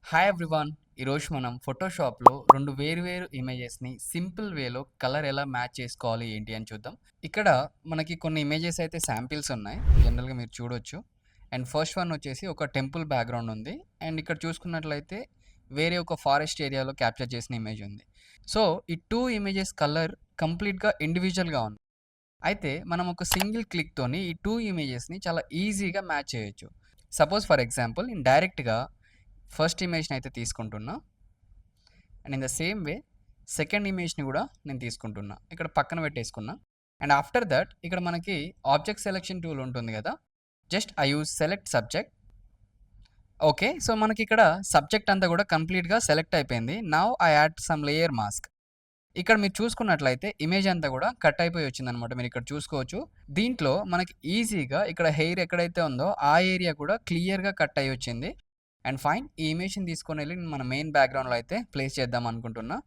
Hi everyone. ఈరోజు మనం ఫోటోషాప్‌లో 2 వేరు ఇమేజెస్‌ని సింపుల్ వేలో కలర్ ఎలా మ్యాచ్ చేసుకోవాలి ఏంటి అని చూద్దాం. ఇక్కడ మనకి కొన్ని ఇమేజెస్ అయితే శాంపిల్స్ ఉన్నాయి. జనరల్‌గా మీరు చూడొచ్చు. అండ్ ఫస్ట్ వన్ వచ్చేసి ఒక టెంపుల్ బ్యాక్‌గ్రౌండ్ ఉంది. అండ్ ఇక్కడ చూసుకున్నట్లయితే వేరే ఒక ఫారెస్ట్ ఏరియాలో క్యాప్చర్ చేసిన ఇమేజ్ ఉంది. సో, ఈ 2 ఇమేజెస్ కలర్ కంప్లీట్‌గా ఇండివిడ్యువల్‌గా ఉంది. అయితే మనం ఒక సింగిల్ క్లిక్‌తోని ఈ 2 ఇమేజెస్‌ని చాలా ఈజీగా మ్యాచ్ చేయొచ్చు. సపోజ్ ఫర్ ఎగ్జాంపుల్ నేను డైరెక్ట్‌గా ఫస్ట్ ఇమేజ్‌ని అయితే తీసుకుంటున్నా. And in the same way second ఇమేజ్‌ని గూడా నేను తీసుకుంటున్నా. ఇక్కడ పక్కన పెట్టేసుకున్నా. అండ్ ఆఫ్టర్ థట్ ఇక్కడ మనకి ఆబ్జెక్ట్ సెలక్షన్ టూల్ ఉంటుంది గదా! Just I use select subject. Okay. So, మనకిక్కడ సబ్జెక్ట్ అంతా గూడా కంప్లీట్‌గా సెలెక్ట్ అయిపోయింది. Now I add some layer mask. ఇక్కడ మీరు చూసుకున్నట్లయితే ఇమేజ్ అంతా గూడా కట్ అయిపోయి వచ్చిందనమాట. మీరిక్కడ చూసుకోవచ్చు. దీంట్లో మనకి ఈజీగా ఇక్కడ హెయిర్ ఎక్కడైతే ఉందో ఆ ఏరియా కూడా క్లియర్‌గా కట్ అయ్యి వచ్చింది. And fine. ఈ ఇమేజ్‌ని తీసుకొనెళ్ళి మన మెయిన్ బ్యాక్‌గ్రౌండ్‌లో అయితే ప్లేస్ చేద్దాం అనుకుంటున్నా.